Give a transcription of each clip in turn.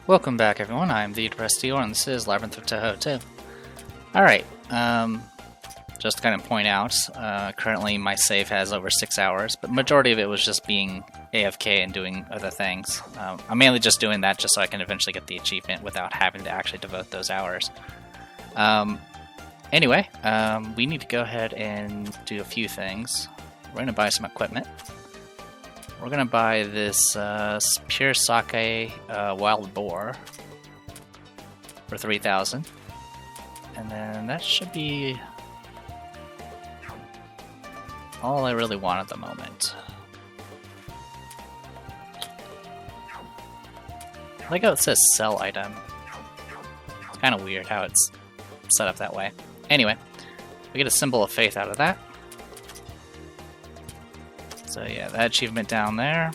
Welcome back, everyone. I'm the Depressed Dior, and this is Labyrinth of Touhou 2. Alright, just to kind of point out, currently my save has over 6 hours, but majority of it was just being AFK and doing other things. I'm mainly just doing that just so I can eventually get the achievement without having to actually devote those hours. Anyway, we need to go ahead and do a few things. We're going to buy some equipment. We're going to buy this pure sake wild boar for 3,000. And then that should be all I really want at the moment. I like how it says sell item. It's kind of weird how it's set up that way. Anyway, we get a symbol of faith out of that. So yeah, that achievement down there.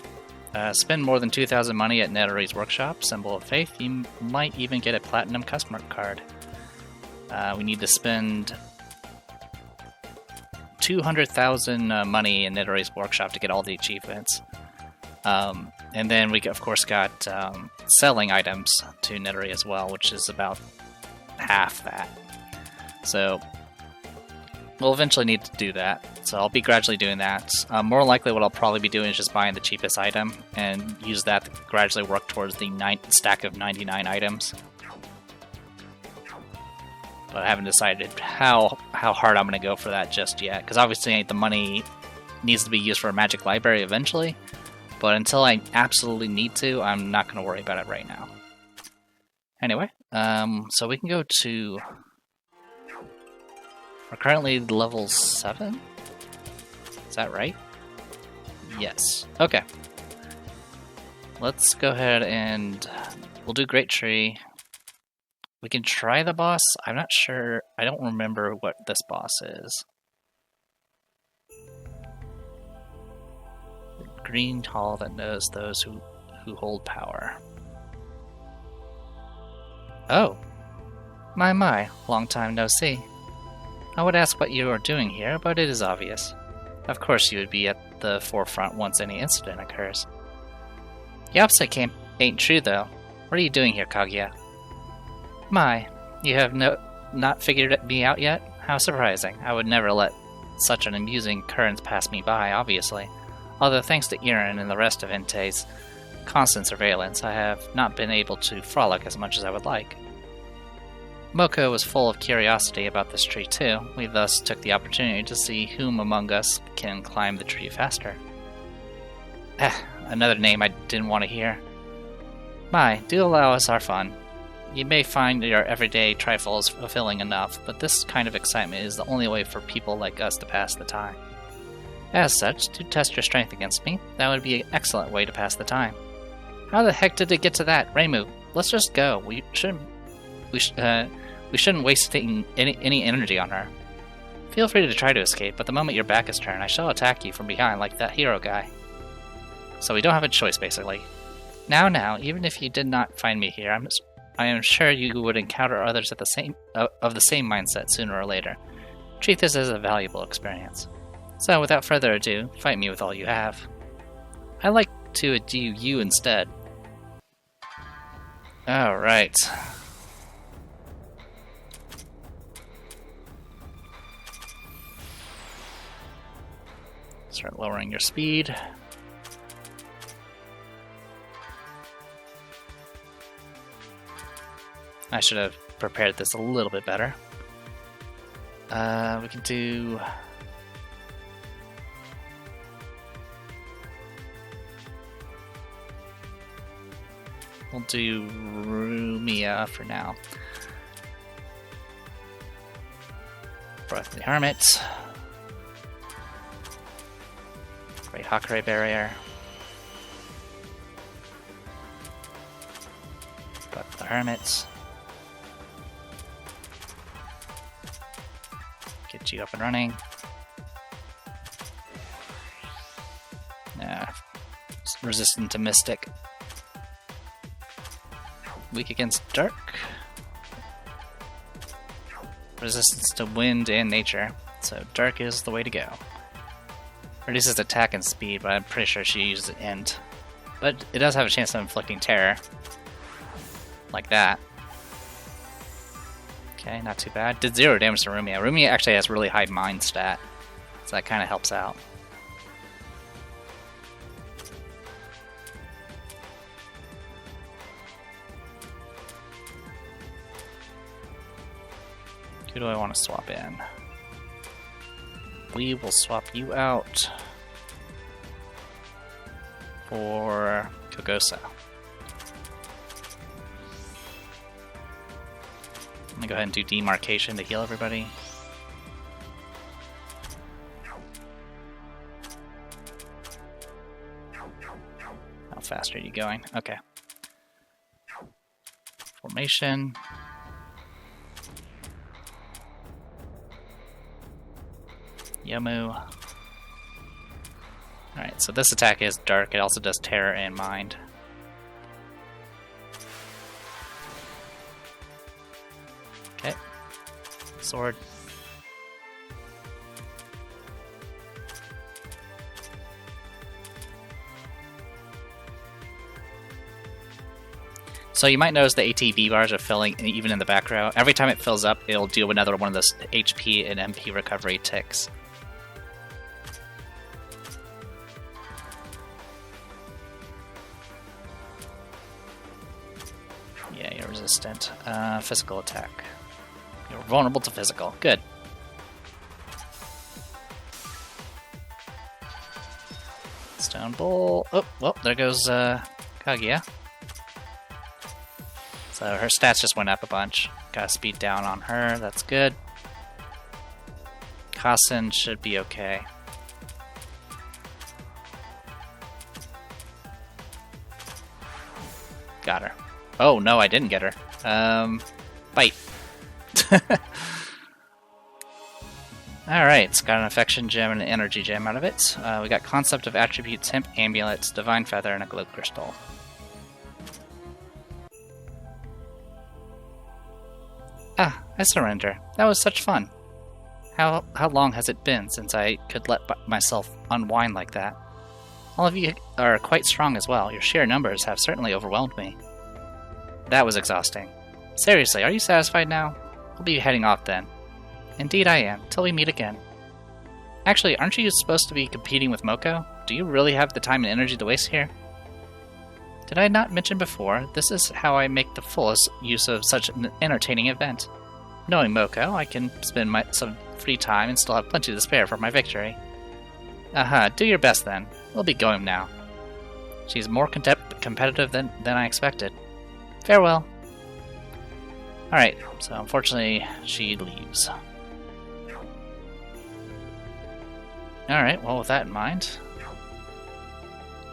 Spend more than 2,000 money at Nettery's workshop, symbol of faith. You might even get a platinum customer card. We need to spend 200,000 money in Nettery's workshop to get all the achievements. And then we, of course, got selling items to Nettery as well, which is about half that. So we'll eventually need to do that. So I'll be gradually doing that. More likely what I'll probably be doing is just buying the cheapest item and use that to gradually work towards the stack of 99 items. But I haven't decided how hard I'm going to go for that just yet, because obviously the money needs to be used for a magic library eventually, but until I absolutely need to, I'm not going to worry about it right now. Anyway, so we can go to... We're currently level 7? Is that right? Yes. Okay. Let's go ahead and we'll do Great Tree. We can try the boss. I'm not sure. I don't remember what this boss is. The green hall that knows those who hold power. Oh. My, long time no see. I would ask what you are doing here, but it is obvious. Of course you would be at the forefront once any incident occurs. The opposite camp ain't true, though. What are you doing here, Kaguya? My, you have not figured me out yet? How surprising. I would never let such an amusing occurrence pass me by, obviously. Although thanks to Irin and the rest of Entei's constant surveillance, I have not been able to frolic as much as I would like. Moko was full of curiosity about this tree too. We thus took the opportunity to see whom among us can climb the tree faster. Another name I didn't want to hear. My, do allow us our fun. You may find your everyday trifles fulfilling enough, but this kind of excitement is the only way for people like us to pass the time. As such, to test your strength against me, that would be an excellent way to pass the time. How the heck did it get to that? Reimu, let's just go. We shouldn't waste any energy on her. Feel free to try to escape, but the moment your back is turned, I shall attack you from behind like that hero guy. So we don't have a choice, basically. Now, even if you did not find me here, I am sure you would encounter others of the same mindset sooner or later. Treat this as a valuable experience. So, without further ado, fight me with all you have. I like to do you instead. Alright. Start lowering your speed. I should have prepared this a little bit better. We can do... We'll do Rumia for now. Breath of the Hermit. Great Hakure Barrier. Breath of the Hermit. Get you up and running. Resistant to Mystic. Weak against Dark. Resistance to Wind and Nature. So Dark is the way to go. Reduces attack and speed, but I'm pretty sure she uses End. But it does have a chance of inflicting terror. like that. Okay, not too bad. Did 0 damage to Rumia. Rumia actually has really high mind stat, so that kind of helps out. Who do I want to swap in? We will swap you out for Kogosa. I'm gonna go ahead and do demarcation to heal everybody. How fast are you going? Okay. Formation. Yamu. Alright, so this attack is dark. It also does terror and mind. Okay. Sword. So you might notice the ATB bars are filling even in the back row. Every time it fills up, it'll do another one of those HP and MP recovery ticks. Yeah, you're resistant. Physical attack. You're vulnerable to physical. Good. Stone Bowl. Oh, well, there goes Kaguya. So her stats just went up a bunch. Got speed down on her. That's good. Kassen should be okay. Got her. Oh, no, I didn't get her. Bite. Alright, it's got an affection gem and an energy gem out of it. We got concept of attributes, hemp, amulets, divine feather, and a glow crystal. Ah, I surrender. That was such fun. How long has it been since I could let myself unwind like that? All of you are quite strong as well. Your sheer numbers have certainly overwhelmed me. That was exhausting. Seriously, are you satisfied now? We'll be heading off then. Indeed I am, till we meet again. Actually, aren't you supposed to be competing with Moko? Do you really have the time and energy to waste here? Did I not mention before, this is how I make the fullest use of such an entertaining event. Knowing Moko, I can spend some free time and still have plenty to spare for my victory. Aha, do your best then. We'll be going now. She's more competitive than I expected. Farewell. Alright, so unfortunately she leaves. Alright, well with that in mind,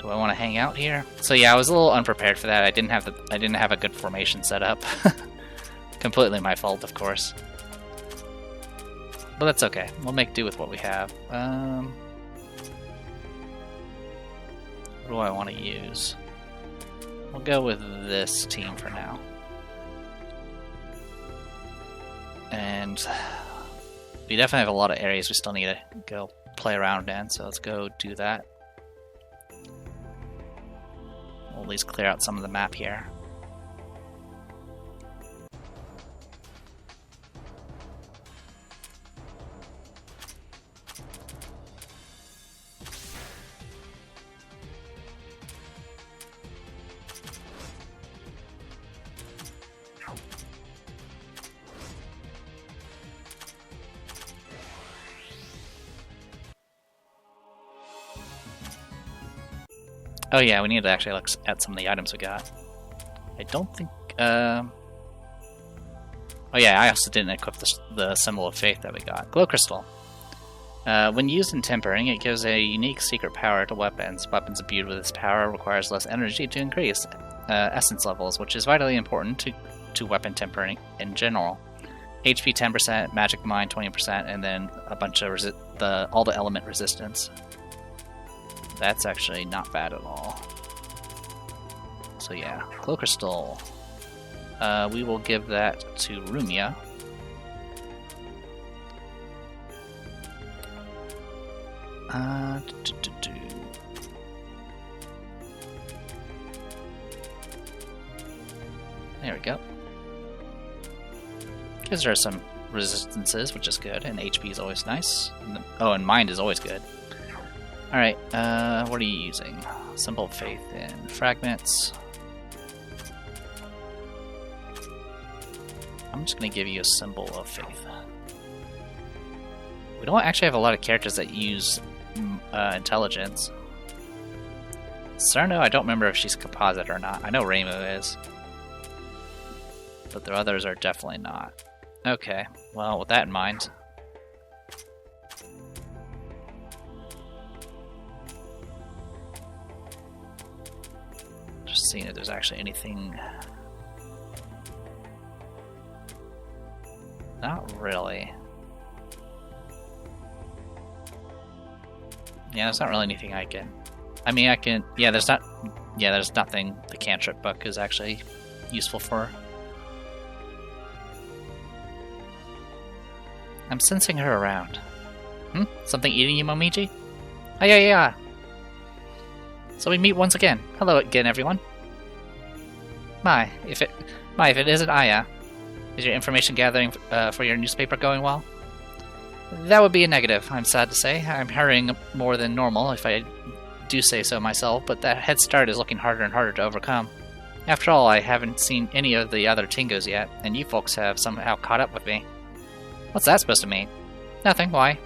do I want to hang out here? So yeah, I was a little unprepared for that. I didn't have a good formation set up. Completely my fault, of course. But that's okay. We'll make do with what we have. What do I want to use? We'll go with this team for now. And we definitely have a lot of areas we still need to go play around in, so let's go do that. We'll at least clear out some of the map here. Oh yeah, we need to actually look at some of the items we got. I don't think... Oh yeah, I also didn't equip the Symbol of Faith that we got. Glow Crystal. When used in tempering, it gives a unique secret power to weapons. Weapons imbued with this power requires less energy to increase essence levels, which is vitally important to weapon tempering in general. HP 10%, Magic Mind 20%, and then a bunch of all the element resistance. That's actually not bad at all. So yeah, Glow Crystal. We will give that to Rumia. There we go. Gives her some resistances, which is good, and HP is always nice. Oh, and mind is always good. Alright, what are you using? Symbol of Faith and Fragments. I'm just going to give you a Symbol of Faith. We don't actually have a lot of characters that use Intelligence. Cerno, I don't remember if she's composite or not. I know Reimu is. But the others are definitely not. Okay, well, with that in mind... just seeing if there's actually anything... Not really. Yeah, there's not really anything I can... I mean, I can... Yeah, there's not... Yeah, there's nothing the cantrip book is actually useful for. I'm sensing her around. Something eating you, Momiji? Oh, yeah. So we meet once again. Hello again, everyone. If it isn't Aya, is your information gathering for your newspaper going well? That would be a negative, I'm sad to say. I'm hurrying more than normal, if I do say so myself, but that head start is looking harder and harder to overcome. After all, I haven't seen any of the other Tingos yet, and you folks have somehow caught up with me. What's that supposed to mean? Nothing, why?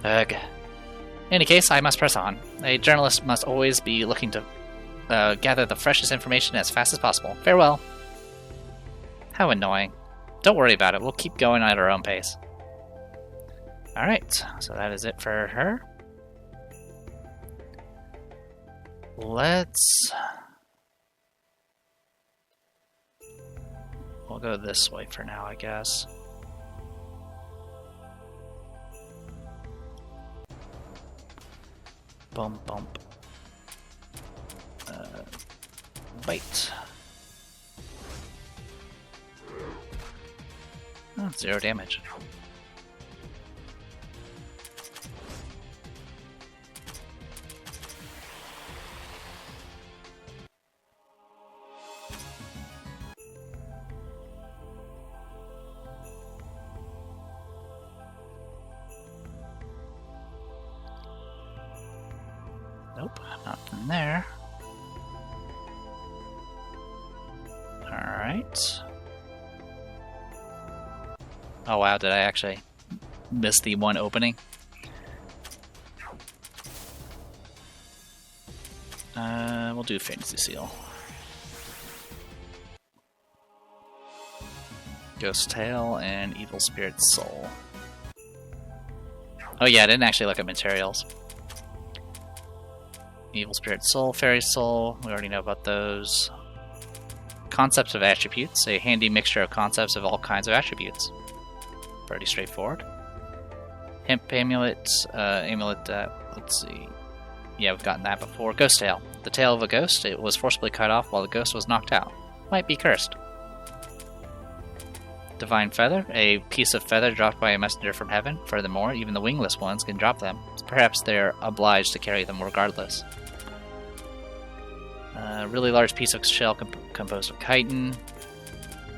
Ugh. In any case, I must press on. A journalist must always be looking to gather the freshest information as fast as possible. Farewell. How annoying. Don't worry about it, we'll keep going at our own pace. Alright, so that is it for her. We'll go this way for now, I guess. Bump. Bite. Oh, 0 damage. Nope, nothing there. Alright. Oh wow, did I actually miss the one opening? We'll do Fantasy Seal. Ghost Tail and Evil Spirit Soul. Oh yeah, I didn't actually look at materials. Evil Spirit Soul, Fairy Soul, we already know about those. Concepts of attributes, a handy mixture of concepts of all kinds of attributes. Pretty straightforward. Hemp Amulet, let's see. Yeah, we've gotten that before. Ghost Tail. The tail of a ghost, it was forcibly cut off while the ghost was knocked out. Might be cursed. Divine Feather, a piece of feather dropped by a messenger from heaven. Furthermore, even the wingless ones can drop them. Perhaps they're obliged to carry them regardless. A really large piece of shell composed of chitin.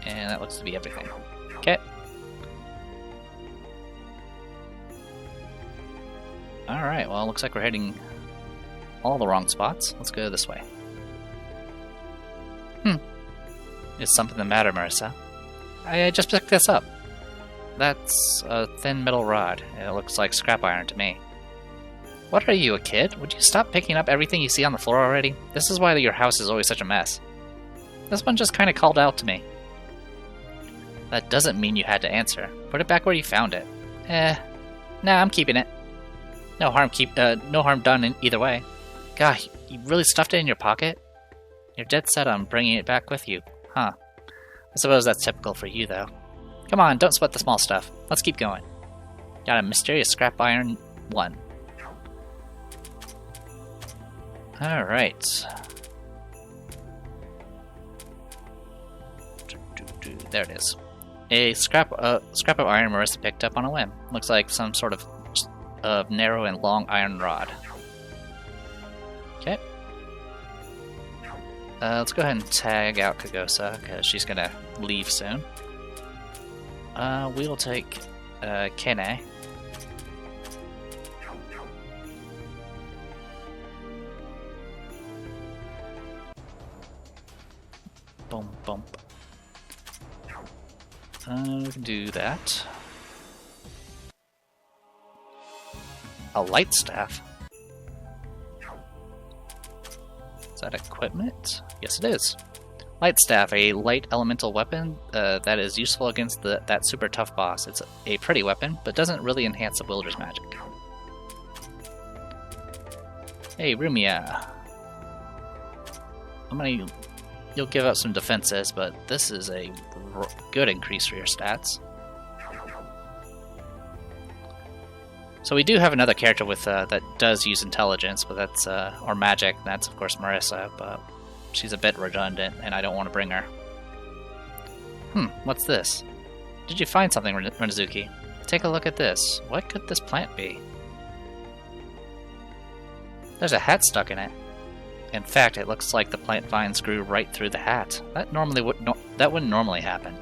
And that looks to be everything. Okay. Alright, well, it looks like we're heading all the wrong spots. Let's go this way. Is something the matter, Marissa? I just picked this up. That's a thin metal rod. It looks like scrap iron to me. What are you, a kid? Would you stop picking up everything you see on the floor already? This is why your house is always such a mess. This one just kinda called out to me. That doesn't mean you had to answer. Put it back where you found it. Nah, I'm keeping it. No harm done in either way. Gosh, you really stuffed it in your pocket? You're dead set on bringing it back with you, huh? I suppose that's typical for you, though. Come on, don't sweat the small stuff. Let's keep going. Got a mysterious scrap iron 1. Alright. There it is. A scrap of iron Marissa picked up on a whim. Looks like some sort of narrow and long iron rod. Okay. Let's go ahead and tag out Kagosa, because she's gonna leave soon. We'll take Kene. Boom, bump. We can do that. A light staff. Is that equipment? Yes, it is. Light staff, a light elemental weapon that is useful against that super tough boss. It's a pretty weapon, but doesn't really enhance the wielder's magic. Hey, Rumia. You'll give up some defenses, but this is a good increase for your stats. So we do have another character with that does use intelligence, but that's or magic. That's of course Marissa, but she's a bit redundant, and I don't want to bring her. What's this? Did you find something, Renazuki? Take a look at this. What could this plant be? There's a hat stuck in it. In fact, it looks like the plant vines grew right through the hat. That wouldn't normally happen.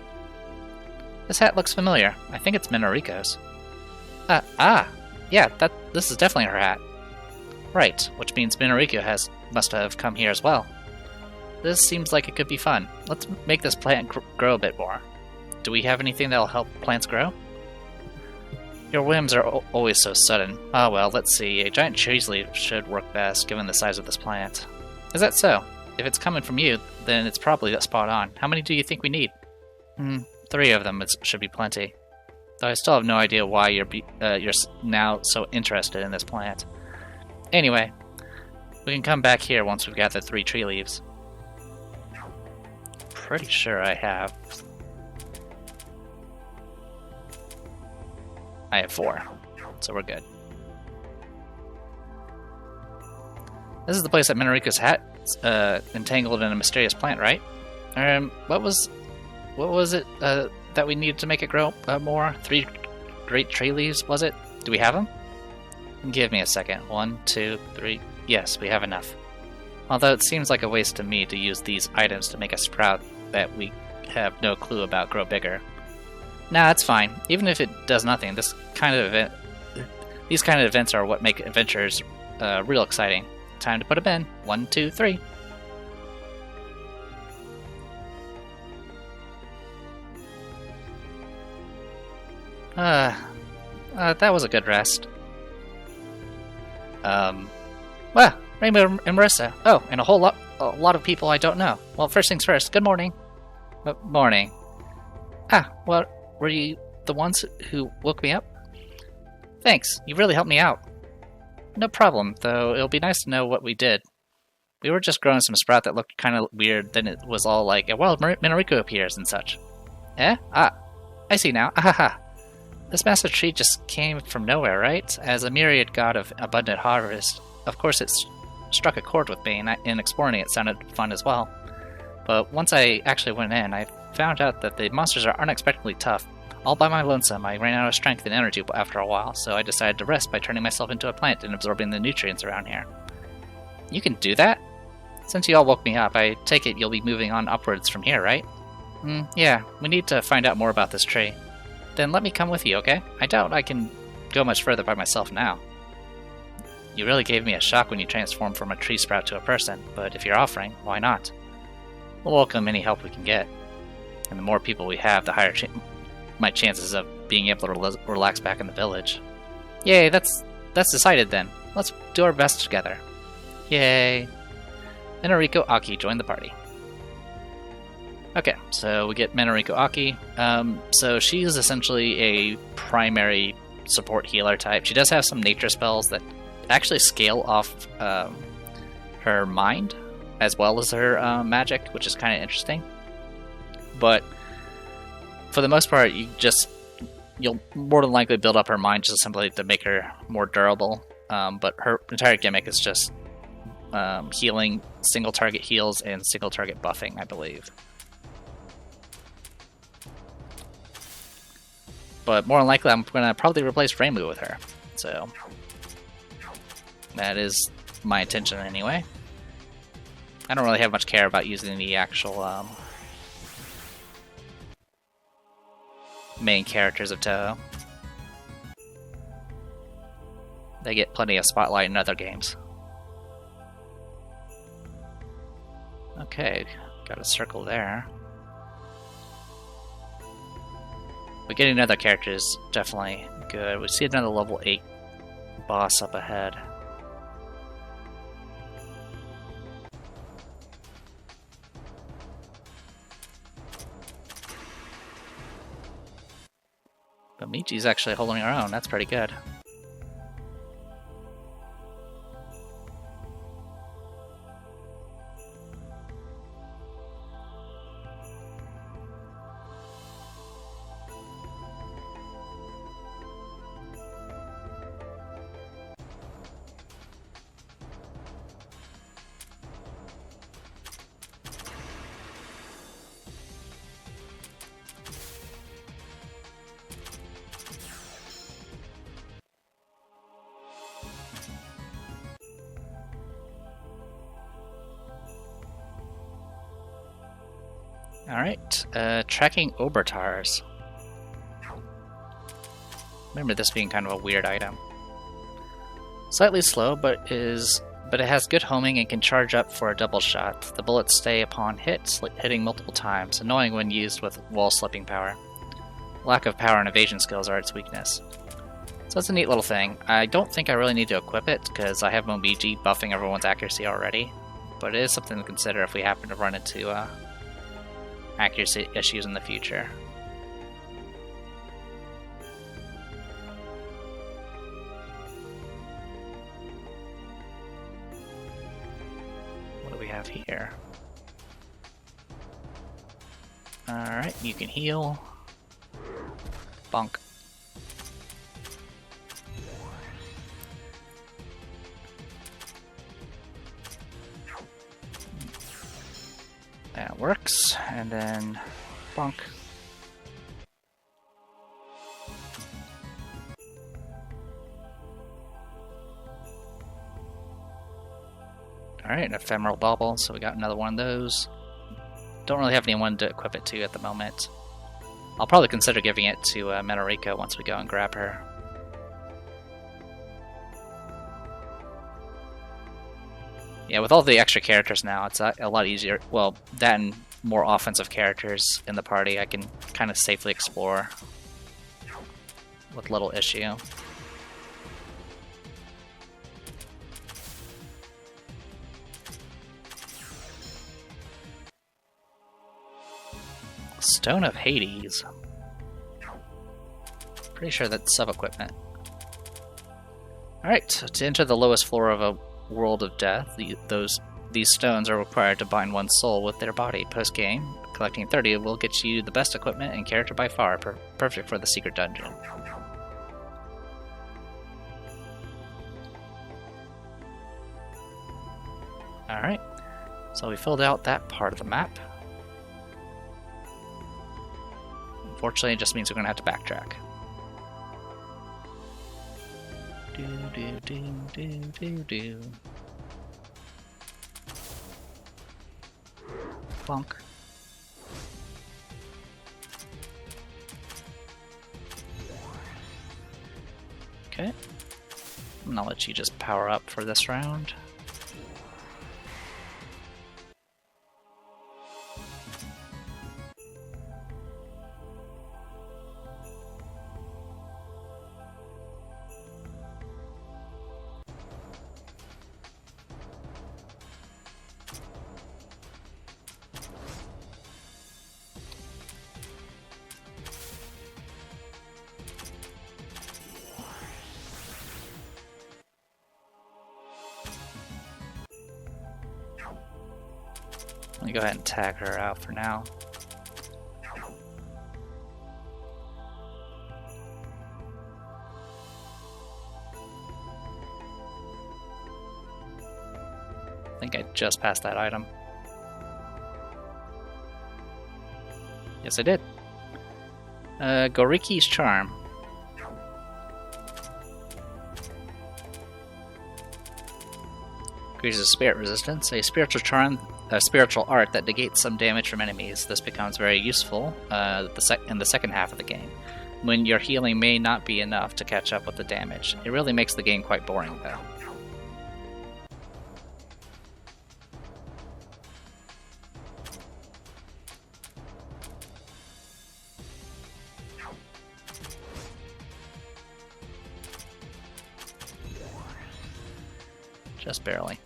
This hat looks familiar. I think it's Manariko's. Yeah, this is definitely her hat. Right, which means Manariko must have come here as well. This seems like it could be fun. Let's make this plant grow a bit more. Do we have anything that'll help plants grow? Your whims are always so sudden. Ah, well, let's see. A giant cheese leaf should work best, given the size of this plant. Is that so? If it's coming from you, then it's probably spot on. How many do you think we need? 3 of them should be plenty. Though I still have no idea why you're now so interested in this plant. Anyway, we can come back here once we've gathered 3 tree leaves. Pretty sure I have 4, so we're good. This is the place that Manariko's hat's entangled in a mysterious plant, right? What was it that we needed to make it grow more? 3 great tree leaves, was it? Do we have them? Give me a second. 1, 2, 3. Yes, we have enough. Although it seems like a waste to me to use these items to make a sprout that we have no clue about grow bigger. Nah, it's fine. Even if it does nothing, these kind of events are what make adventures real exciting. Time to put them in. 1, 2, 3. That was a good rest. Well, Rainbow and Marissa. Oh, and a lot of people I don't know. Well, first things first. Good morning. Morning. Well, were you the ones who woke me up? Thanks. You really helped me out. No problem, though it'll be nice to know what we did. We were just growing some sprout that looked kind of weird, then it was all like, well, Manariko appears and such. Eh? I see now. Ahaha. This massive tree just came from nowhere, right? As a myriad god of abundant harvest, of course it struck a chord with me, and exploring it sounded fun as well. But once I actually went in, I found out that the monsters are unexpectedly tough. All by my lonesome, I ran out of strength and energy after a while, so I decided to rest by turning myself into a plant and absorbing the nutrients around here. You can do that? Since you all woke me up, I take it you'll be moving on upwards from here, right? Yeah, we need to find out more about this tree. Then let me come with you, okay? I doubt I can go much further by myself now. You really gave me a shock when you transformed from a tree sprout to a person, but if you're offering, why not? We'll welcome any help we can get. And the more people we have, the higher my chances of being able to relax back in the village. Yay, that's decided then. Let's do our best together. Yay. Manariko Aki joined the party. Okay, so we get Manariko Aki. So she's essentially a primary support healer type. She does have some nature spells that actually scale off her mind as well as her magic, which is kind of interesting. But for the most part, you'll more than likely build up her mind just simply to make her more durable. But her entire gimmick is just healing, single target heals, and single target buffing, I believe. But more than likely, I'm going to probably replace Rainbow with her. So that is my intention anyway. I don't really have much care about using the actual main characters of Touhou. They get plenty of spotlight in other games. Okay, got a circle there. But getting another character is definitely good. We see another level 8 boss up ahead. But Michi's actually holding her own, that's pretty good. Alright, tracking Obertars. Remember this being kind of a weird item. Slightly slow, but it has good homing and can charge up for a double shot. The bullets stay upon hit, hitting multiple times, annoying when used with wall slipping power. Lack of power and evasion skills are its weakness. So it's a neat little thing. I don't think I really need to equip it, because I have Momiji buffing everyone's accuracy already. But it is something to consider if we happen to run into accuracy issues in the future. What do we have here? Alright, you can heal. Bonk. That works, and then bonk. Alright, an ephemeral bauble, so we got another one of those. Don't really have anyone to equip it to at the moment. I'll probably consider giving it to Manariko once we go and grab her. Yeah, with all the extra characters now, it's a lot easier. Well, that and more offensive characters in the party, I can kind of safely explore with little issue. Stone of Hades. Pretty sure that's sub-equipment. Alright, to enter the lowest floor of a world of death, these stones are required to bind one's soul with their body. Post-game, collecting 30 will get you the best equipment and character by far, perfect for the secret dungeon. Alright, so we filled out that part of the map. Unfortunately, it just means we're going to have to backtrack. Do. Bonk. Okay. I'm gonna let you just power up for this round. Let me go ahead and tag her out for now. I think I just passed that item. Yes, I did. Goriki's Charm. Increases spirit resistance. A spiritual charm a spiritual art that negates some damage from enemies. This becomes very useful in the second half of the game, when your healing may not be enough to catch up with the damage. It really makes the game quite boring, though. Just barely.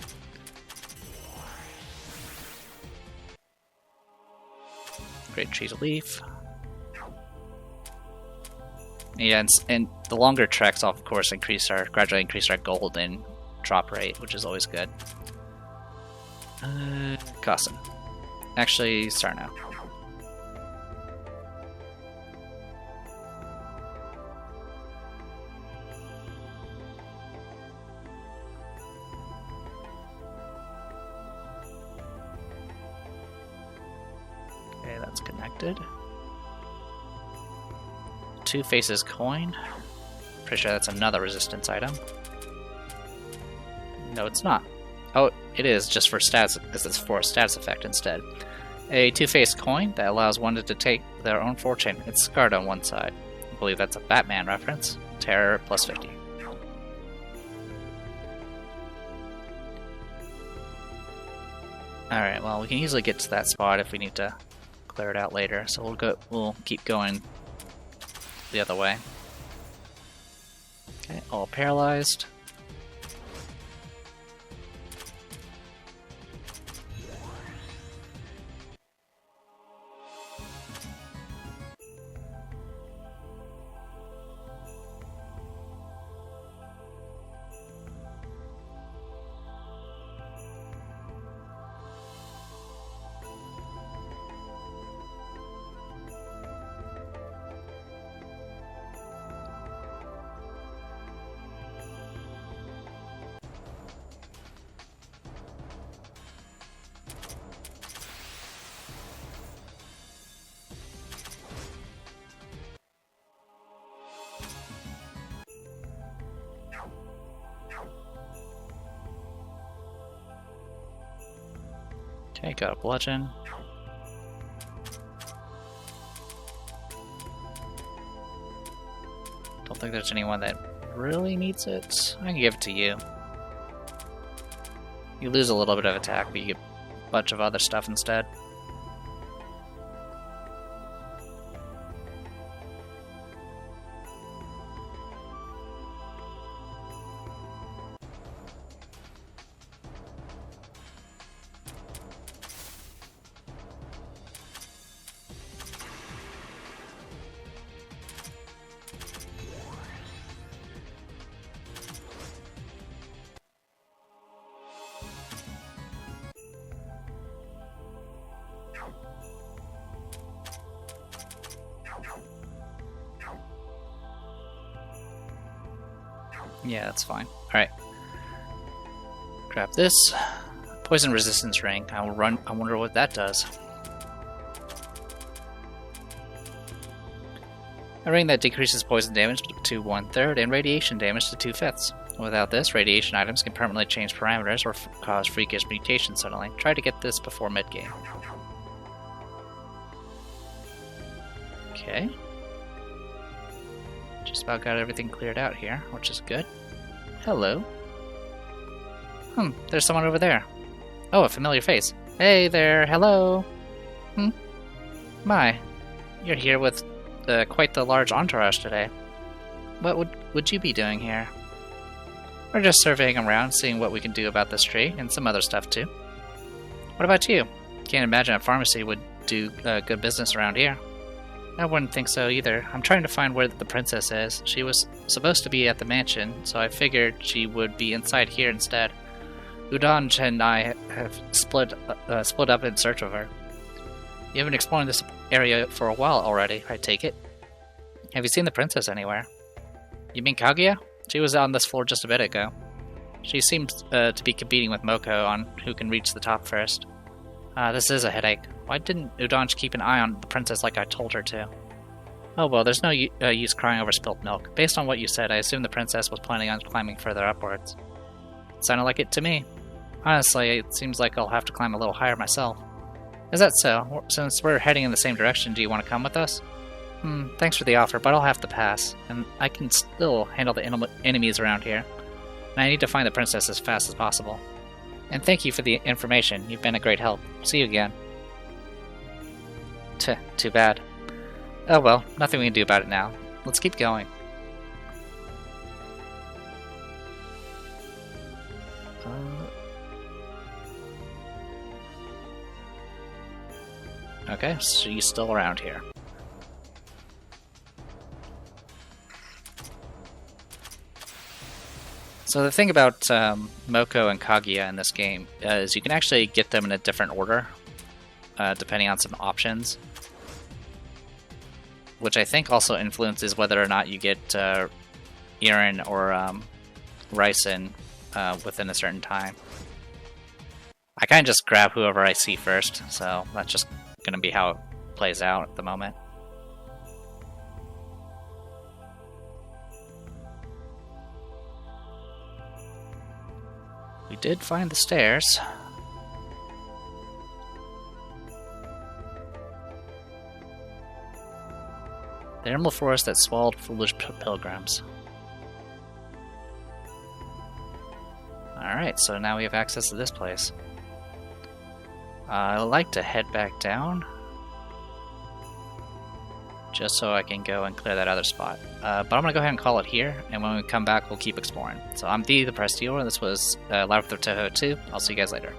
Great Trees of Leaf. Yeah, and the longer treks, of course, gradually increase our gold and drop rate, which is always good. Custom. Actually, start now. Okay, that's connected. Two Faces coin. Pretty sure that's another resistance item. No, it's not. Oh, it is just for stats. It's for a status effect instead. A two-faced coin that allows one to take their own fortune. It's scarred on one side. I believe that's a Batman reference. Terror plus 50. Alright, well, we can easily get to that spot if we need to clear it out later. So we'll keep going the other way. Okay, all paralyzed. Okay, got a bludgeon. Don't think there's anyone that really needs it. I can give it to you. You lose a little bit of attack, but you get a bunch of other stuff instead. Yeah, that's fine. Alright. Grab this. Poison resistance ring. I wonder what that does. A ring that decreases poison damage to 1/3 and radiation damage to 2/5. Without this, radiation items can permanently change parameters or cause freakish mutations suddenly. Try to get this before mid-game. Okay. Just about got everything cleared out here, which is good. Hello. There's someone over there. Oh, a familiar face. Hey there, hello. My, you're here with quite the large entourage today. What would you be doing here? We're just surveying around, seeing what we can do about this tree, and some other stuff too. What about you? Can't imagine a pharmacy would do good business around here. I wouldn't think so either. I'm trying to find where the princess is. She was supposed to be at the mansion, so I figured she would be inside here instead. Udon and I have split up in search of her. You haven't explored this area for a while already, I take it. Have you seen the princess anywhere? You mean Kaguya? She was on this floor just a bit ago. She seems to be competing with Moko on who can reach the top first. This is a headache. Why didn't Udon keep an eye on the princess like I told her to? Oh well, there's no use crying over spilt milk. Based on what you said, I assume the princess was planning on climbing further upwards. Sounded like it to me. Honestly, it seems like I'll have to climb a little higher myself. Is that so? Since we're heading in the same direction, do you want to come with us? Thanks for the offer, but I'll have to pass, and I can still handle the enemies around here. And I need to find the princess as fast as possible. And thank you for the information. You've been a great help. See you again. Too bad. Oh well, nothing we can do about it now. Let's keep going. Okay, so she's still around here. So the thing about Moko and Kaguya in this game is you can actually get them in a different order, depending on some options, which I think also influences whether or not you get Irin or Raisen within a certain time. I kind of just grab whoever I see first, so that's just going to be how it plays out at the moment. We did find the stairs. The emerald forest that swallowed foolish pilgrims. Alright, so now we have access to this place. I'd like to head back down, just so I can go and clear that other spot. But I'm going to go ahead and call it here, and when we come back, we'll keep exploring. So I'm the Press Dealer, and this was Labyrinth of Touhou 2. I'll see you guys later.